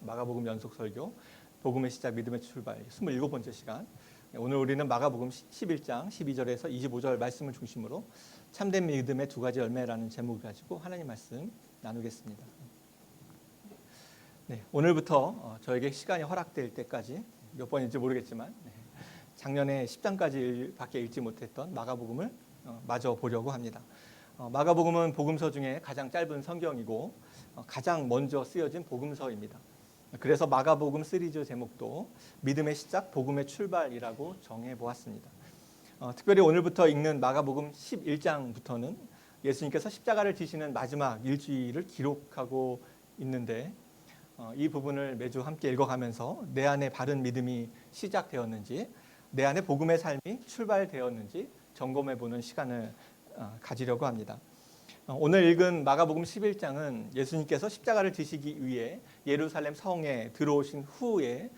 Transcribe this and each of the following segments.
마가복음 연속 설교, 복음의 시작, 믿음의 출발 27번째 시간. 오늘 우리는 마가복음 11장 12절에서 25절 말씀을 중심으로 참된 믿음의 두 가지 열매라는 제목을 가지고 하나님 말씀 나누겠습니다. 네, 오늘부터 저에게 시간이 허락될 때까지 몇 번인지 모르겠지만 작년에 10장까지밖에 읽지 못했던 마가복음을 마저 보려고 합니다. 마가복음은 복음서 중에 가장 짧은 성경이고 가장 먼저 쓰여진 복음서입니다. 그래서 마가복음 시리즈 제목도 믿음의 시작, 복음의 출발이라고 정해보았습니다. 특별히 오늘부터 읽는 마가복음 11장부터는 예수님께서 십자가를 지시는 마지막 일주일을 기록하고 있는데 이 부분을 매주 함께 읽어가면서 내 안에 바른 믿음이 시작되었는지, 내 안에 복음의 삶이 출발되었는지 점검해보는 시간을 가지려고 합니다. 오늘 읽은 마가복음 11장은 예수님께서 십자가를 지시기 위해 예루살렘 성에 들어오신 후에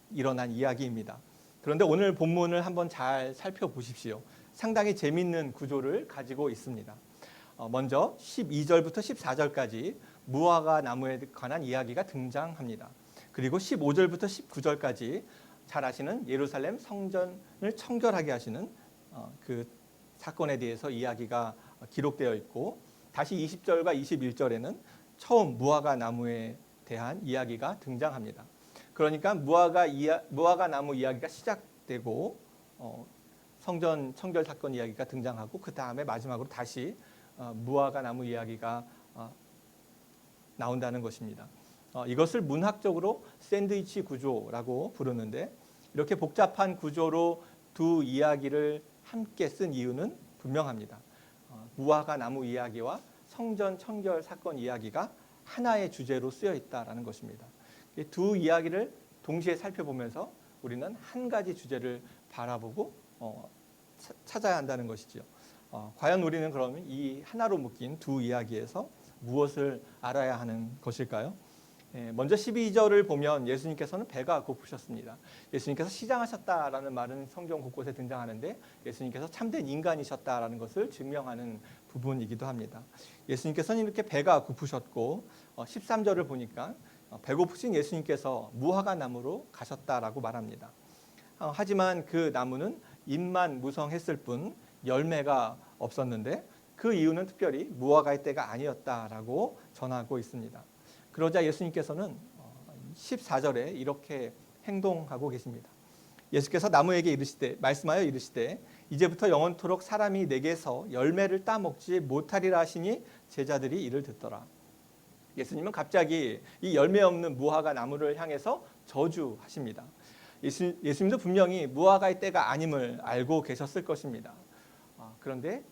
일어난 이야기입니다. 그런데 오늘 본문을 한번 잘 살펴보십시오. 상당히 재미있는 구조를 가지고 있습니다. 먼저 12절부터 14절까지 무화과 나무에 관한 이야기가 등장합니다. 그리고 15절부터 19절까지 잘 아시는 예루살렘 성전을 청결하게 하시는 그 사건에 대해서 이야기가 기록되어 있고, 다시 20절과 21절에는 처음 무화과 나무에 대한 이야기가 등장합니다. 그러니까 무화과 나무 이야기가 시작되고 성전 청결 사건 이야기가 등장하고 그 다음에 마지막으로 다시 무화과 나무 이야기가 나온다는 것입니다. 이것을 문학적으로 샌드위치 구조라고 부르는데, 이렇게 복잡한 구조로 두 이야기를 함께 쓴 이유는 분명합니다. 무화과 나무 이야기와 성전 청결 사건 이야기가 하나의 주제로 쓰여 있다는 것입니다. 두 이야기를 동시에 살펴보면서 우리는 한 가지 주제를 바라보고 찾아야 한다는 것이죠. 과연 우리는 그러면 이 하나로 묶인 두 이야기에서 무엇을 알아야 하는 것일까요? 먼저 12절을 보면 예수님께서는 배가 고프셨습니다. 예수님께서 시장하셨다라는 말은 성경 곳곳에 등장하는데 예수님께서 참된 인간이셨다라는 것을 증명하는 부분이기도 합니다. 예수님께서는 이렇게 배가 고프셨고 13절을 보니까 배고프신 예수님께서 무화과 나무로 가셨다라고 말합니다. 하지만 그 나무는 잎만 무성했을 뿐 열매가 없었는데 그 이유는 특별히 무화과의 때가 아니었다라고 전하고 있습니다. 그러자 예수님께서는 14절에 이렇게 행동하고 계십니다. 예수께서 나무에게 이르시되 말씀하여 이르시되 이제부터 영원토록 사람이 내게서 열매를 따먹지 못하리라 하시니 제자들이 이를 듣더라. 예수님은 갑자기 이 열매 없는 무화과 나무를 향해서 저주하십니다. 예수님도 분명히 무화과의 때가 아님을 알고 계셨을 것입니다. 그런데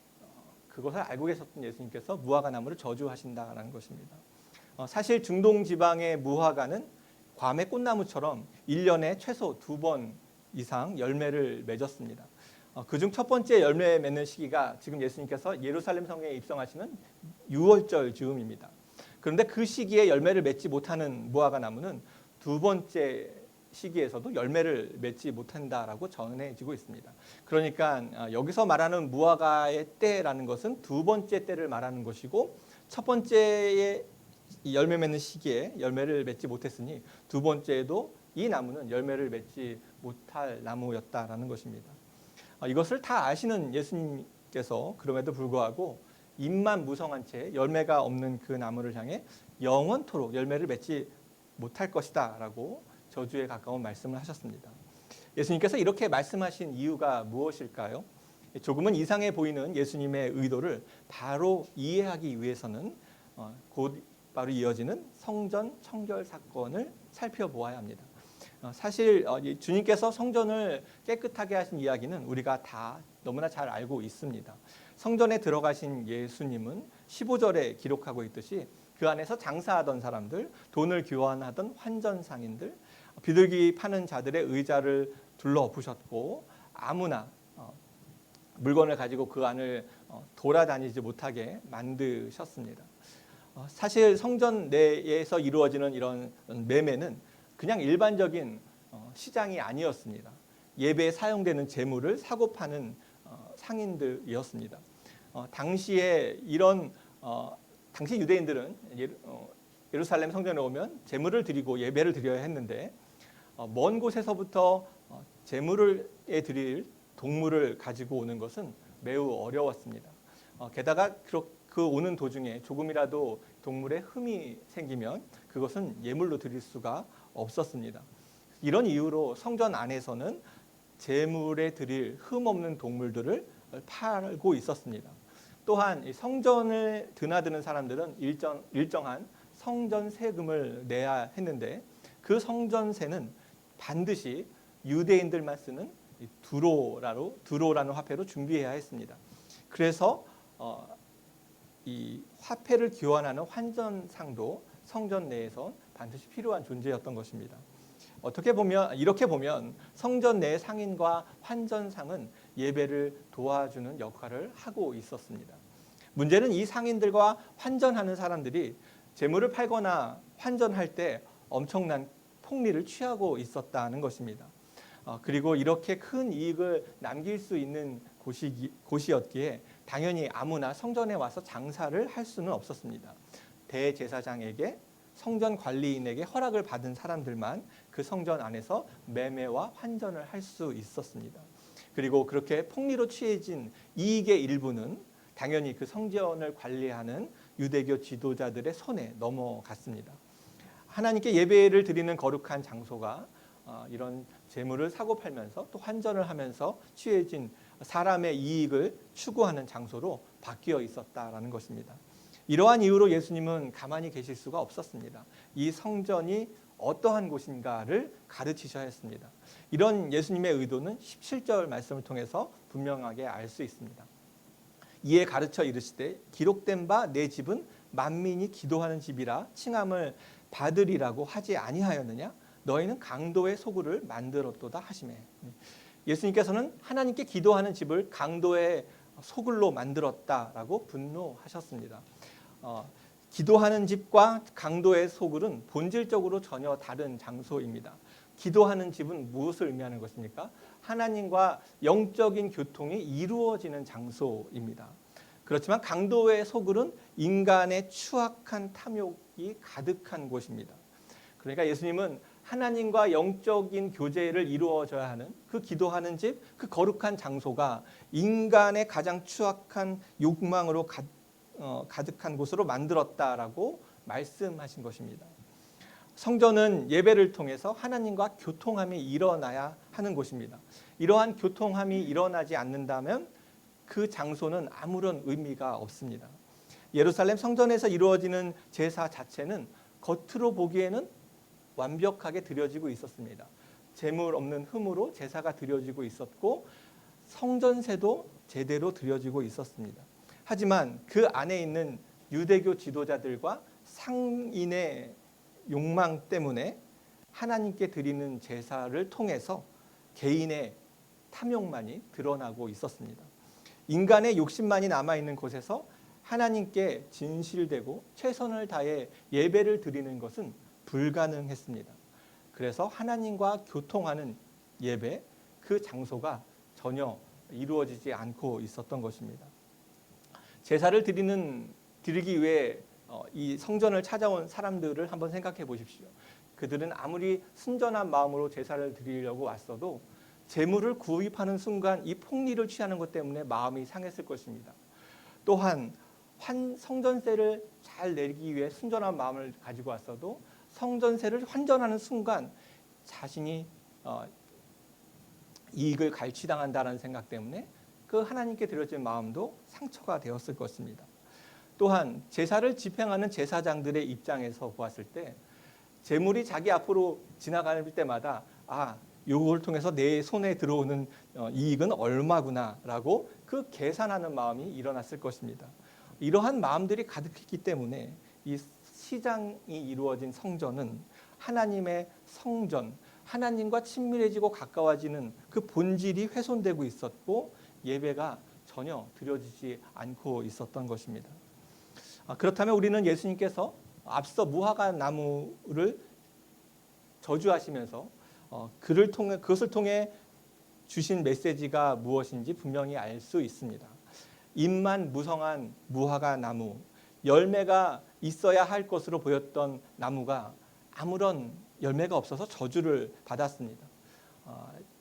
그것을 알고 계셨던 예수님께서 무화과 나무를 저주하신다는 것입니다. 사실 중동 지방의 무화과는 괌의 꽃나무처럼 1년에 최소 2번 이상 열매를 맺었습니다. 그중 첫 번째 열매 맺는 시기가 지금 예수님께서 예루살렘 성에 입성하시는 6월절 즈음입니다. 그런데 그 시기에 열매를 맺지 못하는 무화과 나무는 두 번째 시기에서도 열매를 맺지 못한다라고 전해지고 있습니다. 그러니까 여기서 말하는 무화과의 때라는 것은 두 번째 때를 말하는 것이고, 첫 번째의 열매 맺는 시기에 열매를 맺지 못했으니 두 번째에도 이 나무는 열매를 맺지 못할 나무였다라는 것입니다. 이것을 다 아시는 예수님께서 그럼에도 불구하고 잎만 무성한 채 열매가 없는 그 나무를 향해 영원토록 열매를 맺지 못할 것이다 라고 저주에 가까운 말씀을 하셨습니다. 예수님께서 이렇게 말씀하신 이유가 무엇일까요? 조금은 이상해 보이는 예수님의 의도를 바로 이해하기 위해서는 곧 바로 이어지는 성전 청결 사건을 살펴보아야 합니다. 사실 주님께서 성전을 깨끗하게 하신 이야기는 우리가 다 너무나 잘 알고 있습니다. 성전에 들어가신 예수님은 15절에 기록하고 있듯이 그 안에서 장사하던 사람들, 돈을 교환하던 환전상인들, 비둘기 파는 자들의 의자를 둘러부셨고 아무나 물건을 가지고 그 안을 돌아다니지 못하게 만드셨습니다. 사실 성전 내에서 이루어지는 이런 매매는 그냥 일반적인 시장이 아니었습니다. 예배에 사용되는 재물을 사고 파는 상인들이었습니다. 당시에 이런 당시 유대인들은 예루살렘 성전에 오면 제물을 드리고 예배를 드려야 했는데 먼 곳에서부터 제물을 드릴 동물을 가지고 오는 것은 매우 어려웠습니다. 게다가 그 오는 도중에 조금이라도 동물에 흠이 생기면 그것은 예물로 드릴 수가 없었습니다. 이런 이유로 성전 안에서는 제물에 드릴 흠 없는 동물들을 팔고 있었습니다. 또한 성전을 드나드는 사람들은 일정한 성전 세금을 내야 했는데 그 성전세는 반드시 유대인들만 쓰는 두로라는 화폐로 준비해야 했습니다. 그래서 이 화폐를 교환하는 환전상도 성전 내에서 반드시 필요한 존재였던 것입니다. 이렇게 보면 성전 내 상인과 환전상은 예배를 도와주는 역할을 하고 있었습니다. 문제는 이 상인들과 환전하는 사람들이 재물을 팔거나 환전할 때 엄청난 폭리를 취하고 있었다는 것입니다. 그리고 이렇게 큰 이익을 남길 수 있는 곳이었기에 당연히 아무나 성전에 와서 장사를 할 수는 없었습니다. 대제사장에게 성전 관리인에게 허락을 받은 사람들만 그 성전 안에서 매매와 환전을 할 수 있었습니다. 그리고 그렇게 폭리로 취해진 이익의 일부는 당연히 그 성전을 관리하는 유대교 지도자들의 손에 넘어갔습니다. 하나님께 예배를 드리는 거룩한 장소가 이런 재물을 사고 팔면서 또 환전을 하면서 취해진 사람의 이익을 추구하는 장소로 바뀌어 있었다라는 것입니다. 이러한 이유로 예수님은 가만히 계실 수가 없었습니다. 이 성전이 어떠한 곳인가를 가르치셔야 했습니다. 이런 예수님의 의도는 17절 말씀을 통해서 분명하게 알 수 있습니다. 이에 가르쳐 이르시되 기록된 바 내 집은 만민이 기도하는 집이라 칭함을 받으리라고 하지 아니하였느냐? 너희는 강도의 소굴을 만들었도다 하시매. 예수님께서는 하나님께 기도하는 집을 강도의 소굴로 만들었다라고 분노하셨습니다. 기도하는 집과 강도의 소굴은 본질적으로 전혀 다른 장소입니다. 기도하는 집은 무엇을 의미하는 것입니까? 하나님과 영적인 교통이 이루어지는 장소입니다. 그렇지만 강도의 소굴은 인간의 추악한 탐욕이 가득한 곳입니다. 그러니까 예수님은 하나님과 영적인 교제를 이루어져야 하는 그 기도하는 집, 그 거룩한 장소가 인간의 가장 추악한 욕망으로 가득한 곳으로 만들었다라고 말씀하신 것입니다. 성전은 예배를 통해서 하나님과 교통함이 일어나야 하는 곳입니다. 이러한 교통함이 일어나지 않는다면 그 장소는 아무런 의미가 없습니다. 예루살렘 성전에서 이루어지는 제사 자체는 겉으로 보기에는 완벽하게 드려지고 있었습니다. 재물 없는 흠으로 제사가 드려지고 있었고 성전세도 제대로 드려지고 있었습니다. 하지만 그 안에 있는 유대교 지도자들과 상인의 욕망 때문에 하나님께 드리는 제사를 통해서 개인의 탐욕만이 드러나고 있었습니다. 인간의 욕심만이 남아있는 곳에서 하나님께 진실되고 최선을 다해 예배를 드리는 것은 불가능했습니다. 그래서 하나님과 교통하는 예배, 그 장소가 전혀 이루어지지 않고 있었던 것입니다. 제사를 드리기 위해 이 성전을 찾아온 사람들을 한번 생각해 보십시오. 그들은 아무리 순전한 마음으로 제사를 드리려고 왔어도 제물을 구입하는 순간 이 폭리를 취하는 것 때문에 마음이 상했을 것입니다. 또한 성전세를 잘 내기 위해 순전한 마음을 가지고 왔어도 성전세를 환전하는 순간 자신이 이익을 갈취당한다는 생각 때문에 그 하나님께 드려진 마음도 상처가 되었을 것입니다. 또한 제사를 집행하는 제사장들의 입장에서 보았을 때 제물이 자기 앞으로 지나갈 때마다 이걸 통해서 내 손에 들어오는 이익은 얼마구나라고 그 계산하는 마음이 일어났을 것입니다. 이러한 마음들이 가득했기 때문에 이 시장이 이루어진 성전은 하나님의 성전, 하나님과 친밀해지고 가까워지는 그 본질이 훼손되고 있었고 예배가 전혀 드려지지 않고 있었던 것입니다. 그렇다면 우리는 예수님께서 앞서 무화과 나무를 저주하시면서 그것을 통해 주신 메시지가 무엇인지 분명히 알 수 있습니다. 잎만 무성한 무화과 나무, 열매가 있어야 할 것으로 보였던 나무가 아무런 열매가 없어서 저주를 받았습니다.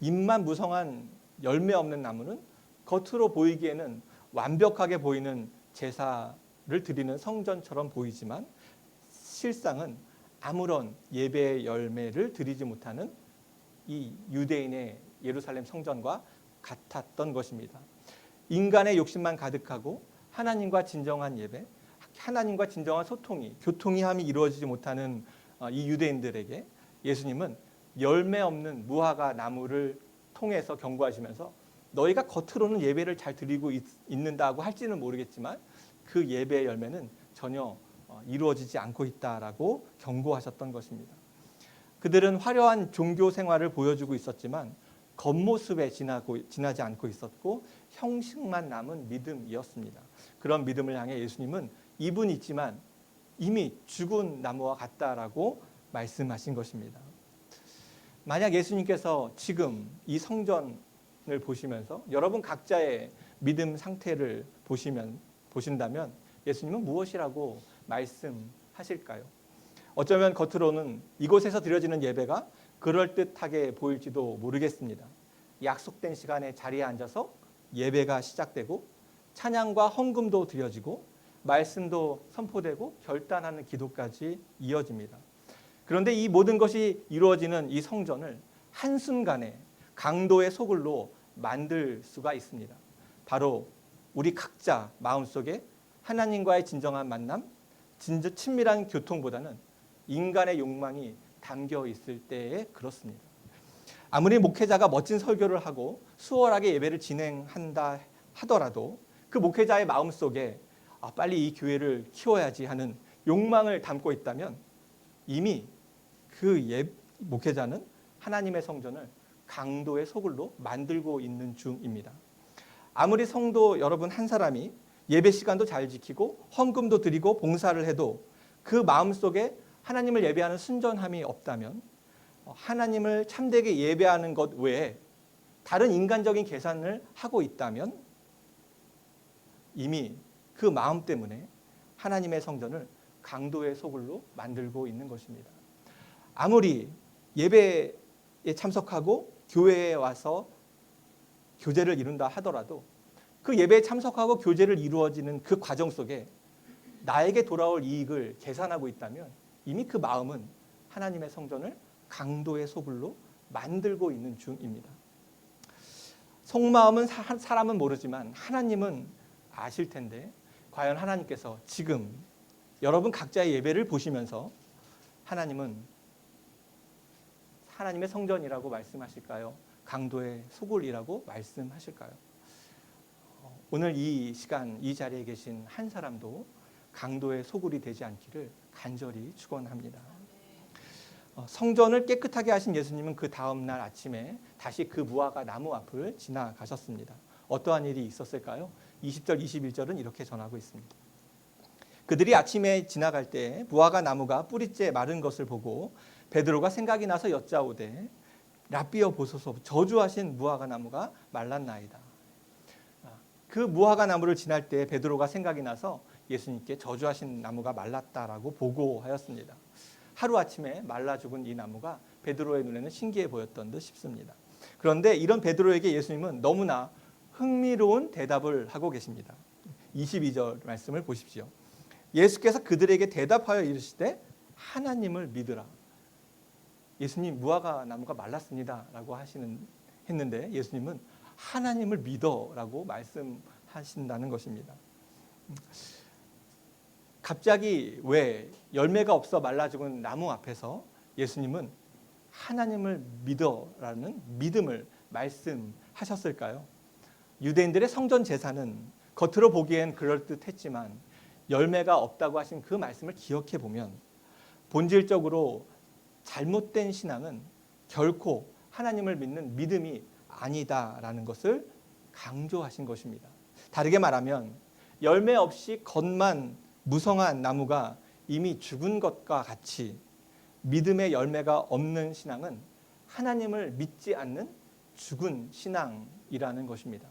잎만 무성한 열매 없는 나무는 겉으로 보이기에는 완벽하게 보이는 제사를 드리는 성전처럼 보이지만 실상은 아무런 예배의 열매를 드리지 못하는 이 유대인의 예루살렘 성전과 같았던 것입니다. 인간의 욕심만 가득하고 하나님과 진정한 예배, 하나님과 진정한 소통이, 교통이함이 이루어지지 못하는 이 유대인들에게 예수님은 열매 없는 무화과 나무를 통해서 경고하시면서 너희가 겉으로는 예배를 잘 드리고 있는다고 할지는 모르겠지만 그 예배의 열매는 전혀 이루어지지 않고 있다라고 경고하셨던 것입니다. 그들은 화려한 종교 생활을 보여주고 있었지만 겉모습에 지나지 않고 있었고 형식만 남은 믿음이었습니다. 그런 믿음을 향해 예수님은 입은 있지만 이미 죽은 나무와 같다라고 말씀하신 것입니다. 만약 예수님께서 지금 이 성전을 보시면서 여러분 각자의 믿음 상태를 보신다면 예수님은 무엇이라고 말씀하실까요? 어쩌면 겉으로는 이곳에서 드려지는 예배가 그럴듯하게 보일지도 모르겠습니다. 약속된 시간에 자리에 앉아서 예배가 시작되고 찬양과 헌금도 드려지고 말씀도 선포되고 결단하는 기도까지 이어집니다. 그런데 이 모든 것이 이루어지는 이 성전을 한순간에 강도의 소굴로 만들 수가 있습니다. 바로 우리 각자 마음속에 하나님과의 진정한 만남, 친밀한 교통보다는 인간의 욕망이 담겨 있을 때에 그렇습니다. 아무리 목회자가 멋진 설교를 하고 수월하게 예배를 진행한다 하더라도 그 목회자의 마음속에 빨리 이 교회를 키워야지 하는 욕망을 담고 있다면 이미 그 목회자는 하나님의 성전을 강도의 소굴로 만들고 있는 중입니다. 아무리 성도 여러분 한 사람이 예배 시간도 잘 지키고 헌금도 드리고 봉사를 해도 그 마음속에 하나님을 예배하는 순전함이 없다면 하나님을 참되게 예배하는 것 외에 다른 인간적인 계산을 하고 있다면 이미 그 마음 때문에 하나님의 성전을 강도의 소굴로 만들고 있는 것입니다. 아무리 예배에 참석하고 교회에 와서 교제를 이룬다 하더라도 그 예배에 참석하고 교제를 이루어지는 그 과정 속에 나에게 돌아올 이익을 계산하고 있다면 이미 그 마음은 하나님의 성전을 강도의 소굴로 만들고 있는 중입니다. 속마음은 사람은 모르지만 하나님은 아실 텐데 과연 하나님께서 지금 여러분 각자의 예배를 보시면서 하나님은 하나님의 성전이라고 말씀하실까요? 강도의 소굴이라고 말씀하실까요? 오늘 이 시간 이 자리에 계신 한 사람도 강도의 소굴이 되지 않기를 간절히 축원합니다. 성전을 깨끗하게 하신 예수님은 그 다음 날 아침에 다시 그 무화과 나무 앞을 지나가셨습니다. 어떠한 일이 있었을까요? 20절, 21절은 이렇게 전하고 있습니다. 그들이 아침에 지나갈 때 무화과 나무가 뿌리째 마른 것을 보고 베드로가 생각이 나서 여짜오되 라삐여 보소서 저주하신 무화과 나무가 말랐나이다. 그 무화과 나무를 지날 때 베드로가 생각이 나서 예수님께 저주하신 나무가 말랐다라고 보고하였습니다. 하루아침에 말라 죽은 이 나무가 베드로의 눈에는 신기해 보였던 듯 싶습니다. 그런데 이런 베드로에게 예수님은 너무나 흥미로운 대답을 하고 계십니다. 22절 말씀을 보십시오. 예수께서 그들에게 대답하여 이르시되 하나님을 믿으라. 예수님 무화과 나무가 말랐습니다 라고 했는데 예수님은 하나님을 믿어라고 말씀하신다는 것입니다. 갑자기 왜 열매가 없어 말라 죽은 나무 앞에서 예수님은 하나님을 믿어라는 믿음을 말씀하셨을까요? 유대인들의 성전 제사는 겉으로 보기엔 그럴듯했지만 열매가 없다고 하신 그 말씀을 기억해 보면 본질적으로 잘못된 신앙은 결코 하나님을 믿는 믿음이 아니다라는 것을 강조하신 것입니다. 다르게 말하면 열매 없이 겉만 무성한 나무가 이미 죽은 것과 같이 믿음의 열매가 없는 신앙은 하나님을 믿지 않는 죽은 신앙이라는 것입니다.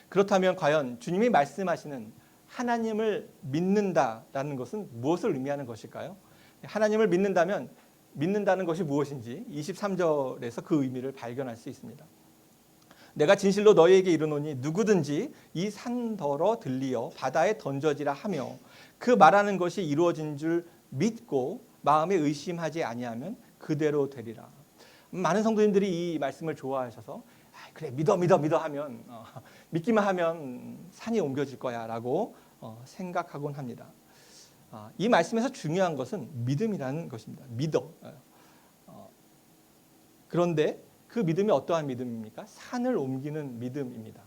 그렇다면 과연 주님이 말씀하시는 하나님을 믿는다라는 것은 무엇을 의미하는 것일까요? 하나님을 믿는다는 것이 무엇인지 23절에서 그 의미를 발견할 수 있습니다. 내가 진실로 너희에게 이르노니 누구든지 이 산더러 들리어 바다에 던져지라 하며 그 말하는 것이 이루어진 줄 믿고 마음에 의심하지 아니하면 그대로 되리라. 많은 성도님들이 이 말씀을 좋아하셔서 그래 믿어 하면 믿기만 하면 산이 옮겨질 거야라고 생각하곤 합니다. 이 말씀에서 중요한 것은 믿음이라는 것입니다. 믿어. 그런데 그 믿음이 어떠한 믿음입니까? 산을 옮기는 믿음입니다.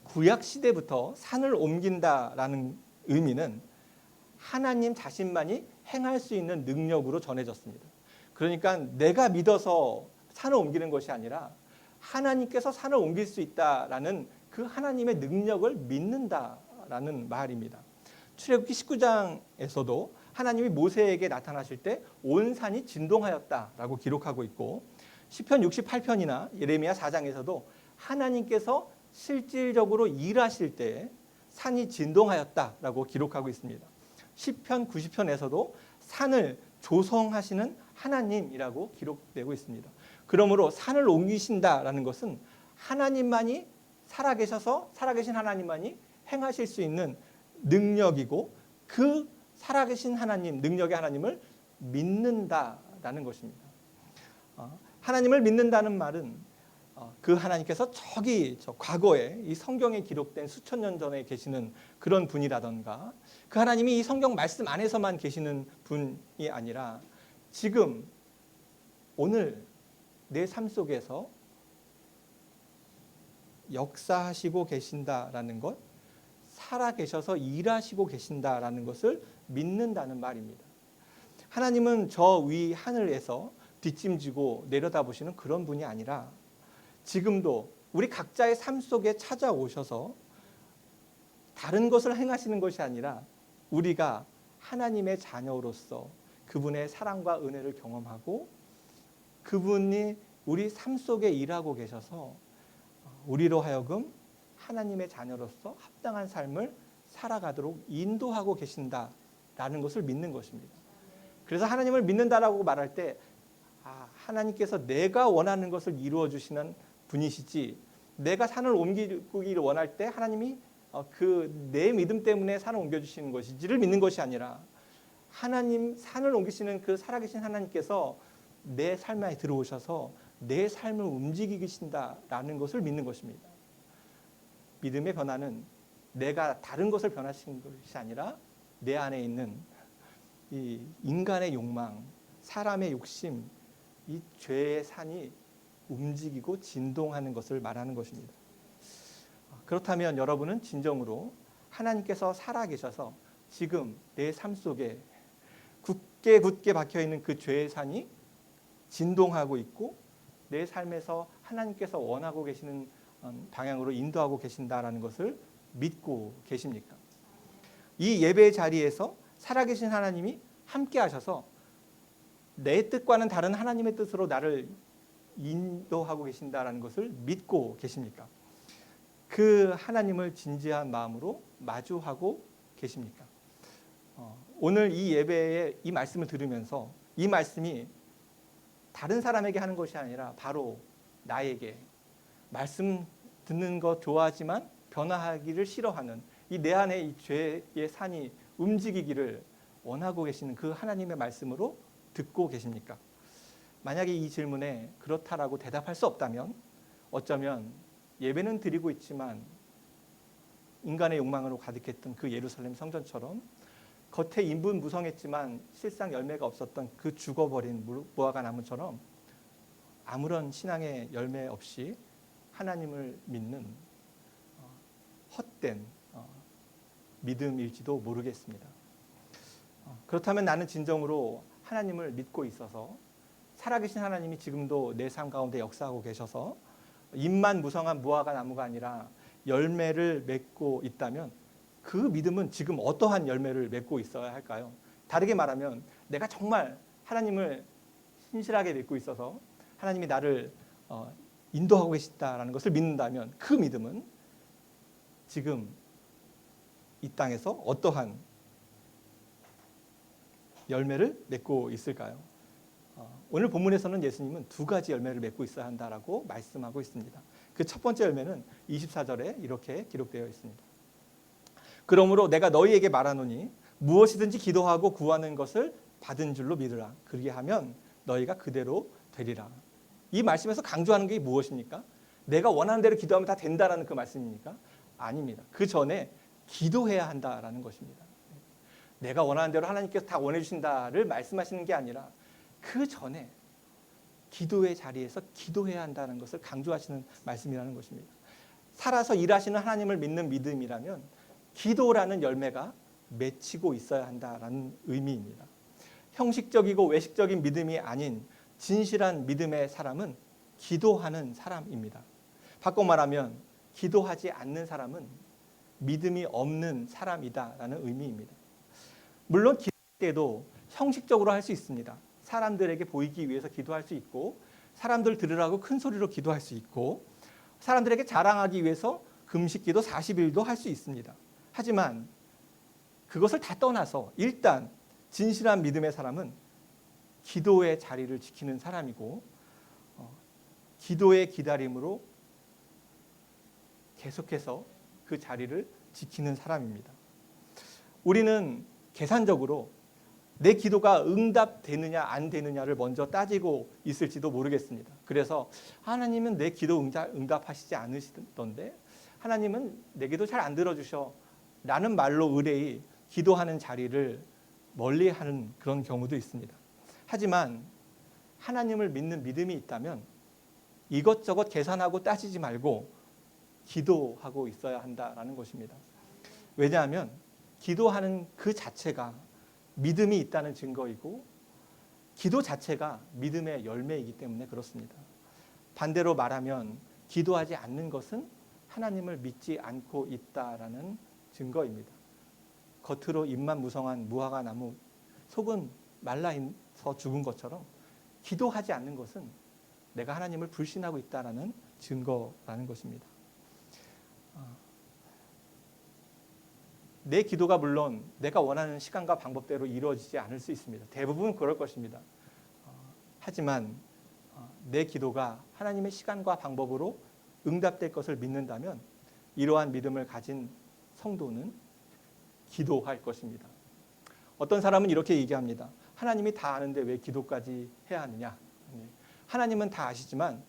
구약 시대부터 산을 옮긴다라는 의미는 하나님 자신만이 행할 수 있는 능력으로 전해졌습니다. 그러니까 내가 믿어서 산을 옮기는 것이 아니라 하나님께서 산을 옮길 수 있다라는 그 하나님의 능력을 믿는다라는 말입니다. 출애굽기 19장에서도 하나님이 모세에게 나타나실 때 온 산이 진동하였다라고 기록하고 있고 시편 68편이나 예레미야 4장에서도 하나님께서 실질적으로 일하실 때 산이 진동하였다라고 기록하고 있습니다. 시편 90편에서도 산을 조성하시는 하나님이라고 기록되고 있습니다. 그러므로 산을 옮기신다라는 것은 하나님만이 살아계신 하나님만이 행하실 수 있는 능력이고 그 살아계신 하나님, 능력의 하나님을 믿는다라는 것입니다. 하나님을 믿는다는 말은 그 하나님께서 저 과거에 이 성경에 기록된 수천 년 전에 계시는 그런 분이라던가 그 하나님이 이 성경 말씀 안에서만 계시는 분이 아니라 지금 오늘 내 삶 속에서 역사하시고 계신다라는 것, 살아계셔서 일하시고 계신다라는 것을 믿는다는 말입니다. 하나님은 저 위 하늘에서 뒷짐지고 내려다보시는 그런 분이 아니라 지금도 우리 각자의 삶 속에 찾아오셔서 다른 것을 행하시는 것이 아니라 우리가 하나님의 자녀로서 그분의 사랑과 은혜를 경험하고 그분이 우리 삶 속에 일하고 계셔서 우리로 하여금 하나님의 자녀로서 합당한 삶을 살아가도록 인도하고 계신다라는 것을 믿는 것입니다. 그래서 하나님을 믿는다라고 말할 때 하나님께서 내가 원하는 것을 이루어 주시는 분이시지 내가 산을 옮기기를 원할 때 하나님이 내 믿음 때문에 산을 옮겨주시는 것인지를 믿는 것이 아니라 하나님 산을 옮기시는 그 살아계신 하나님께서 내 삶 안에 들어오셔서 내 삶을 움직이신다라는 것을 믿는 것입니다. 믿음의 변화는 내가 다른 것을 변화시키는 것이 아니라 내 안에 있는 이 인간의 욕망, 사람의 욕심, 이 죄의 산이 움직이고 진동하는 것을 말하는 것입니다. 그렇다면 여러분은 진정으로 하나님께서 살아계셔서 지금 내 삶 속에 굳게 박혀있는 그 죄의 산이 진동하고 있고 내 삶에서 하나님께서 원하고 계시는 방향으로 인도하고 계신다라는 것을 믿고 계십니까? 이 예배의 자리에서 살아계신 하나님이 함께 하셔서 내 뜻과는 다른 하나님의 뜻으로 나를 인도하고 계신다라는 것을 믿고 계십니까? 그 하나님을 진지한 마음으로 마주하고 계십니까? 오늘 이 예배의 이 말씀을 들으면서 이 말씀이 다른 사람에게 하는 것이 아니라 바로 나에게 말씀 듣는 것 좋아하지만 변화하기를 싫어하는 이 내 안에 이 죄의 산이 움직이기를 원하고 계시는 그 하나님의 말씀으로 듣고 계십니까? 만약에 이 질문에 그렇다라고 대답할 수 없다면 어쩌면 예배는 드리고 있지만 인간의 욕망으로 가득했던 그 예루살렘 성전처럼 겉에 인분 무성했지만 실상 열매가 없었던 그 죽어버린 무화과 나무처럼 아무런 신앙의 열매 없이 하나님을 믿는 헛된 믿음일지도 모르겠습니다. 그렇다면 나는 진정으로 하나님을 믿고 있어서 살아계신 하나님이 지금도 내 삶 가운데 역사하고 계셔서 잎만 무성한 무화과 나무가 아니라 열매를 맺고 있다면 그 믿음은 지금 어떠한 열매를 맺고 있어야 할까요? 다르게 말하면 내가 정말 하나님을 신실하게 믿고 있어서 하나님이 나를 인도하고 계시다라는 것을 믿는다면 그 믿음은 지금 이 땅에서 어떠한 열매를 맺고 있을까요? 오늘 본문에서는 예수님은 두 가지 열매를 맺고 있어야 한다라고 말씀하고 있습니다. 그 첫 번째 열매는 24절에 이렇게 기록되어 있습니다. 그러므로 내가 너희에게 말하노니 무엇이든지 기도하고 구하는 것을 받은 줄로 믿으라. 그리하면 너희가 그대로 되리라. 이 말씀에서 강조하는 게 무엇입니까? 내가 원하는 대로 기도하면 다 된다라는 그 말씀입니까? 아닙니다. 그 전에 기도해야 한다라는 것입니다. 내가 원하는 대로 하나님께서 다 원해 주신다를 말씀하시는 게 아니라 그 전에 기도의 자리에서 기도해야 한다는 것을 강조하시는 말씀이라는 것입니다. 살아서 일하시는 하나님을 믿는 믿음이라면 기도라는 열매가 맺히고 있어야 한다라는 의미입니다. 형식적이고 외식적인 믿음이 아닌 진실한 믿음의 사람은 기도하는 사람입니다. 바꿔 말하면 기도하지 않는 사람은 믿음이 없는 사람이다라는 의미입니다. 물론 기도할 때도 형식적으로 할 수 있습니다. 사람들에게 보이기 위해서 기도할 수 있고, 사람들 들으라고 큰 소리로 기도할 수 있고, 사람들에게 자랑하기 위해서 금식기도 40일도 할 수 있습니다. 하지만 그것을 다 떠나서 일단 진실한 믿음의 사람은 기도의 자리를 지키는 사람이고, 기도의 기다림으로 계속해서 그 자리를 지키는 사람입니다. 우리는 계산적으로 내 기도가 응답되느냐 안 되느냐를 먼저 따지고 있을지도 모르겠습니다. 그래서 하나님은 내 기도 응답하시지 않으시던데, 하나님은 내 기도 잘 안 들어주셔 라는 말로 의뢰이 기도하는 자리를 멀리하는 그런 경우도 있습니다. 하지만 하나님을 믿는 믿음이 있다면 이것저것 계산하고 따지지 말고 기도하고 있어야 한다라는 것입니다. 왜냐하면 기도하는 그 자체가 믿음이 있다는 증거이고, 기도 자체가 믿음의 열매이기 때문에 그렇습니다. 반대로 말하면 기도하지 않는 것은 하나님을 믿지 않고 있다라는 증거입니다. 겉으로 잎만 무성한 무화과 나무, 속은 말라서 죽은 것처럼 기도하지 않는 것은 내가 하나님을 불신하고 있다라는 증거라는 것입니다. 내 기도가 물론 내가 원하는 시간과 방법대로 이루어지지 않을 수 있습니다. 대부분 그럴 것입니다. 하지만 내 기도가 하나님의 시간과 방법으로 응답될 것을 믿는다면 이러한 믿음을 가진 성도는 기도할 것입니다. 어떤 사람은 이렇게 얘기합니다. 하나님이 다 아는데 왜 기도까지 해야 하느냐? 하나님은 다 아시지만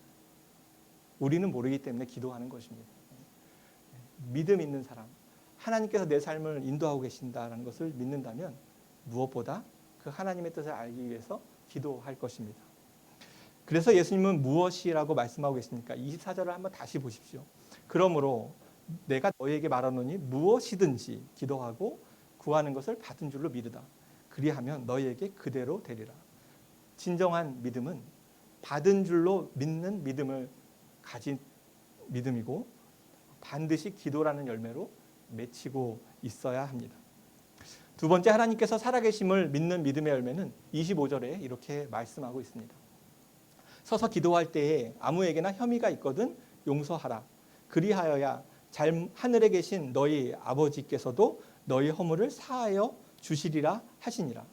우리는 모르기 때문에 기도하는 것입니다. 믿음 있는 사람, 하나님께서 내 삶을 인도하고 계신다는 것을 믿는다면 무엇보다 그 하나님의 뜻을 알기 위해서 기도할 것입니다. 그래서 예수님은 무엇이라고 말씀하고 계십니까? 24절을 한번 다시 보십시오. 그러므로 내가 너희에게 말하노니 무엇이든지 기도하고 구하는 것을 받은 줄로 믿으라. 그리하면 너희에게 그대로 되리라. 진정한 믿음은 받은 줄로 믿는 믿음을 가진 믿음이고, 반드시 기도라는 열매로 맺히고 있어야 합니다. 두 번째, 하나님께서 살아계심을 믿는 믿음의 열매는 25절에 이렇게 말씀하고 있습니다. 서서 기도할 때에 아무에게나 혐의가 있거든 용서하라. 그리하여야 하늘에 계신 너희 아버지께서도 너희 허물을 사하여 주시리라 하시니라.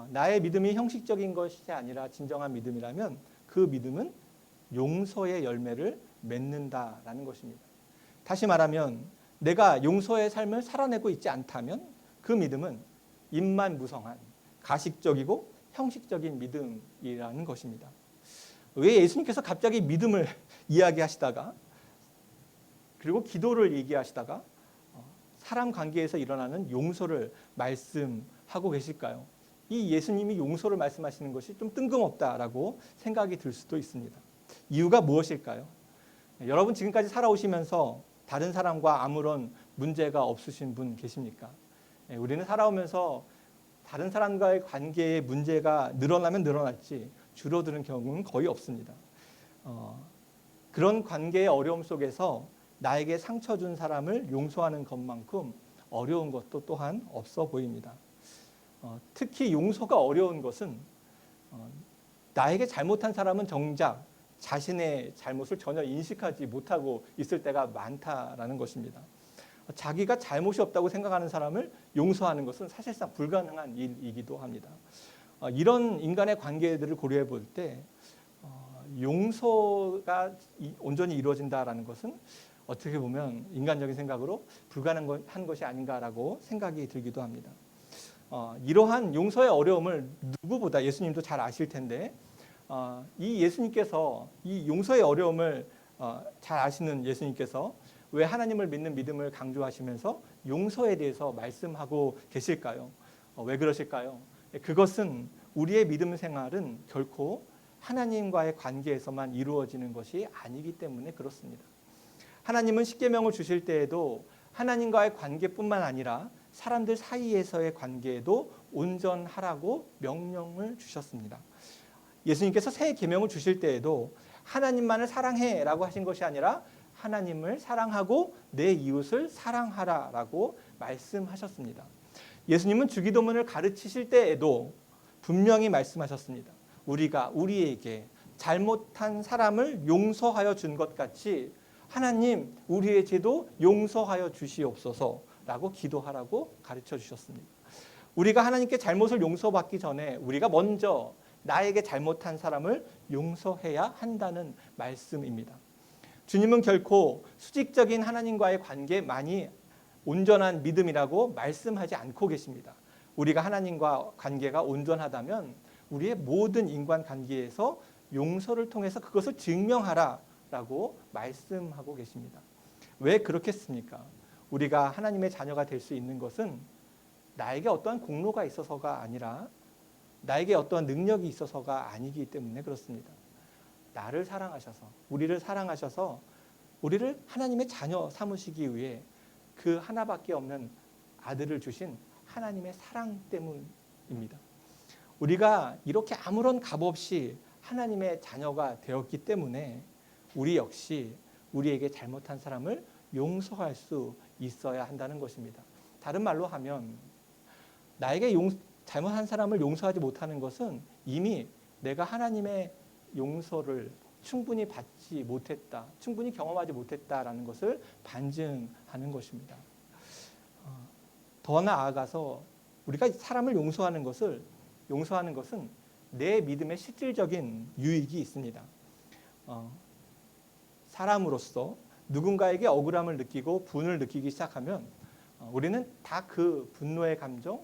나의 믿음이 형식적인 것이 아니라 진정한 믿음이라면 그 믿음은 용서의 열매를 맺는다라는 것입니다. 다시 말하면 내가 용서의 삶을 살아내고 있지 않다면 그 믿음은 입만 무성한 가식적이고 형식적인 믿음이라는 것입니다. 왜 예수님께서 갑자기 믿음을 이야기하시다가 그리고 기도를 얘기하시다가 사람 관계에서 일어나는 용서를 말씀하고 계실까요? 이 예수님이 용서를 말씀하시는 것이 좀 뜬금없다라고 생각이 들 수도 있습니다. 이유가 무엇일까요? 여러분 지금까지 살아오시면서 다른 사람과 아무런 문제가 없으신 분 계십니까? 우리는 살아오면서 다른 사람과의 관계에 문제가 늘어나면 늘어났지 줄어드는 경우는 거의 없습니다. 그런 관계의 어려움 속에서 나에게 상처 준 사람을 용서하는 것만큼 어려운 것도 또한 없어 보입니다. 특히 용서가 어려운 것은 나에게 잘못한 사람은 정작 자신의 잘못을 전혀 인식하지 못하고 있을 때가 많다라는 것입니다. 자기가 잘못이 없다고 생각하는 사람을 용서하는 것은 사실상 불가능한 일이기도 합니다. 이런 인간의 관계들을 고려해 볼 때 용서가 온전히 이루어진다라는 것은 어떻게 보면 인간적인 생각으로 불가능한 것이 아닌가라고 생각이 들기도 합니다. 이러한 용서의 어려움을 누구보다 예수님도 잘 아실 텐데 이 예수님께서 이 용서의 어려움을 잘 아시는 예수님께서 왜 하나님을 믿는 믿음을 강조하시면서 용서에 대해서 말씀하고 계실까요? 왜 그러실까요? 그것은 우리의 믿음 생활은 결코 하나님과의 관계에서만 이루어지는 것이 아니기 때문에 그렇습니다. 하나님은 십계명을 주실 때에도 하나님과의 관계뿐만 아니라 사람들 사이에서의 관계에도 온전하라고 명령을 주셨습니다. 예수님께서 새 계명을 주실 때에도 하나님만을 사랑해라고 하신 것이 아니라 하나님을 사랑하고 내 이웃을 사랑하라라고 말씀하셨습니다. 예수님은 주기도문을 가르치실 때에도 분명히 말씀하셨습니다. 우리가 우리에게 잘못한 사람을 용서하여 준 것 같이 하나님 우리의 죄도 용서하여 주시옵소서라고 기도하라고 가르쳐 주셨습니다. 우리가 하나님께 잘못을 용서받기 전에 우리가 먼저 나에게 잘못한 사람을 용서해야 한다는 말씀입니다. 주님은 결코 수직적인 하나님과의 관계만이 온전한 믿음이라고 말씀하지 않고 계십니다. 우리가 하나님과 관계가 온전하다면 우리의 모든 인간 관계에서 용서를 통해서 그것을 증명하라라고 말씀하고 계십니다. 왜 그렇겠습니까? 우리가 하나님의 자녀가 될 수 있는 것은 나에게 어떠한 공로가 있어서가 아니라 나에게 어떠한 능력이 있어서가 아니기 때문에 그렇습니다. 나를 사랑하셔서 우리를 사랑하셔서 우리를 하나님의 자녀 삼으시기 위해 그 하나밖에 없는 아들을 주신 하나님의 사랑 때문입니다. 우리가 이렇게 아무런 값 없이 하나님의 자녀가 되었기 때문에 우리 역시 우리에게 잘못한 사람을 용서할 수 있어야 한다는 것입니다. 다른 말로 하면 나에게 잘못한 사람을 용서하지 못하는 것은 이미 내가 하나님의 용서를 충분히 받지 못했다, 충분히 경험하지 못했다라는 것을 반증하는 것입니다. 더 나아가서 우리가 사람을 용서하는 것은 내 믿음의 실질적인 유익이 있습니다. 사람으로서 누군가에게 억울함을 느끼고 분을 느끼기 시작하면 우리는 다 그 분노의 감정,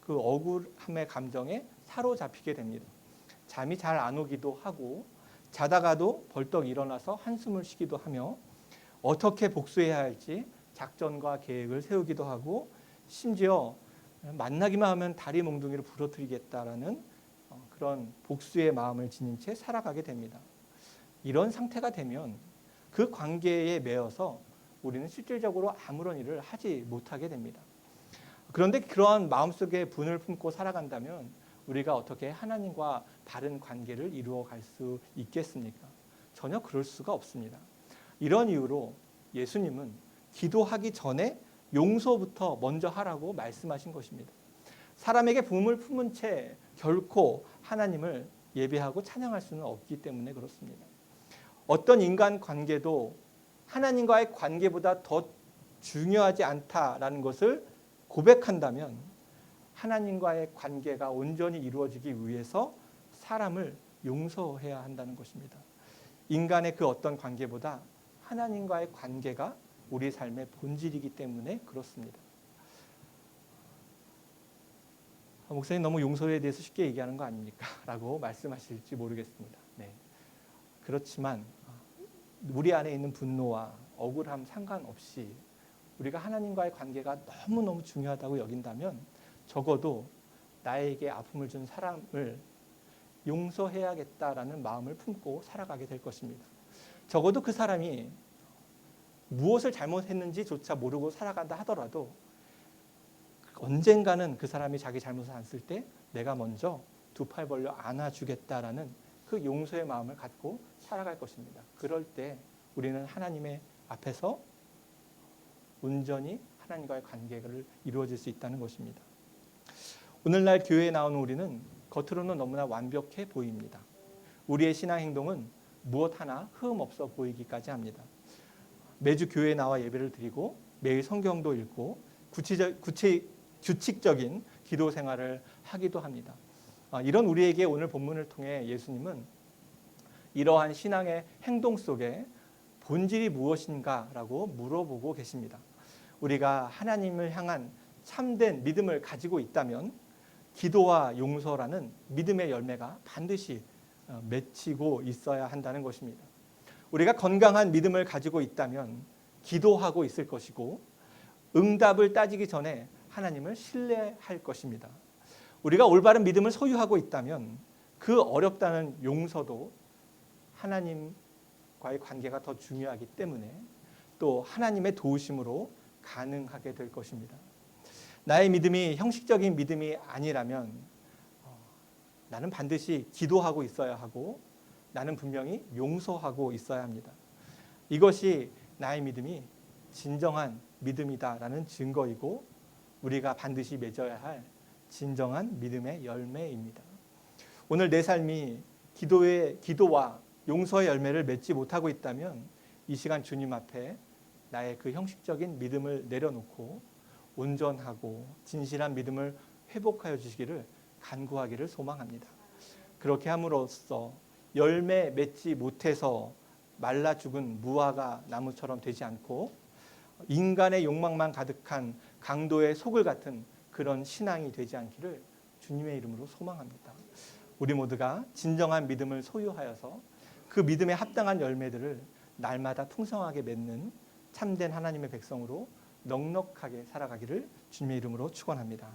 그 억울함의 감정에 사로잡히게 됩니다. 잠이 잘 안 오기도 하고 자다가도 벌떡 일어나서 한숨을 쉬기도 하며 어떻게 복수해야 할지 작전과 계획을 세우기도 하고 심지어 만나기만 하면 다리 몽둥이를 부러뜨리겠다라는 그런 복수의 마음을 지닌 채 살아가게 됩니다. 이런 상태가 되면 그 관계에 매여서 우리는 실질적으로 아무런 일을 하지 못하게 됩니다. 그런데 그러한 마음속에 분을 품고 살아간다면 우리가 어떻게 하나님과 바른 관계를 이루어갈 수 있겠습니까? 전혀 그럴 수가 없습니다. 이런 이유로 예수님은 기도하기 전에 용서부터 먼저 하라고 말씀하신 것입니다. 사람에게 분을 품은 채 결코 하나님을 예배하고 찬양할 수는 없기 때문에 그렇습니다. 어떤 인간 관계도 하나님과의 관계보다 더 중요하지 않다라는 것을 고백한다면 하나님과의 관계가 온전히 이루어지기 위해서 사람을 용서해야 한다는 것입니다. 인간의 그 어떤 관계보다 하나님과의 관계가 우리 삶의 본질이기 때문에 그렇습니다. 목사님 너무 용서에 대해서 쉽게 얘기하는 거 아닙니까? 라고 말씀하실지 모르겠습니다. 네. 그렇지만 우리 안에 있는 분노와 억울함 상관없이 우리가 하나님과의 관계가 너무너무 중요하다고 여긴다면 적어도 나에게 아픔을 준 사람을 용서해야겠다라는 마음을 품고 살아가게 될 것입니다. 적어도 그 사람이 무엇을 잘못했는지조차 모르고 살아간다 하더라도 언젠가는 그 사람이 자기 잘못을 안쓸 때 내가 먼저 두 팔 벌려 안아주겠다라는 그 용서의 마음을 갖고 살아갈 것입니다. 그럴 때 우리는 하나님의 앞에서 온전히 하나님과의 관계를 이루어질 수 있다는 것입니다. 오늘날 교회에 나오는 우리는 겉으로는 너무나 완벽해 보입니다. 우리의 신앙 행동은 무엇 하나 흠 없어 보이기까지 합니다. 매주 교회에 나와 예배를 드리고 매일 성경도 읽고 규칙적인 기도 생활을 하기도 합니다. 이런 우리에게 오늘 본문을 통해 예수님은 이러한 신앙의 행동 속에 본질이 무엇인가라고 물어보고 계십니다. 우리가 하나님을 향한 참된 믿음을 가지고 있다면 기도와 용서라는 믿음의 열매가 반드시 맺히고 있어야 한다는 것입니다. 우리가 건강한 믿음을 가지고 있다면 기도하고 있을 것이고 응답을 따지기 전에 하나님을 신뢰할 것입니다. 우리가 올바른 믿음을 소유하고 있다면 그 어렵다는 용서도 하나님과의 관계가 더 중요하기 때문에 또 하나님의 도우심으로 가능하게 될 것입니다. 나의 믿음이 형식적인 믿음이 아니라면 나는 반드시 기도하고 있어야 하고 나는 분명히 용서하고 있어야 합니다. 이것이 나의 믿음이 진정한 믿음이다라는 증거이고 우리가 반드시 맺어야 할 진정한 믿음의 열매입니다. 오늘 내 삶이 기도와 용서의 열매를 맺지 못하고 있다면 이 시간 주님 앞에 나의 그 형식적인 믿음을 내려놓고 온전하고 진실한 믿음을 회복하여 주시기를 간구하기를 소망합니다. 그렇게 함으로써 열매 맺지 못해서 말라 죽은 무화과 나무처럼 되지 않고 인간의 욕망만 가득한 강도의 속을 같은 그런 신앙이 되지 않기를 주님의 이름으로 소망합니다. 우리 모두가 진정한 믿음을 소유하여서 그 믿음에 합당한 열매들을 날마다 풍성하게 맺는 참된 하나님의 백성으로 넉넉하게 살아가기를 주님의 이름으로 축원합니다.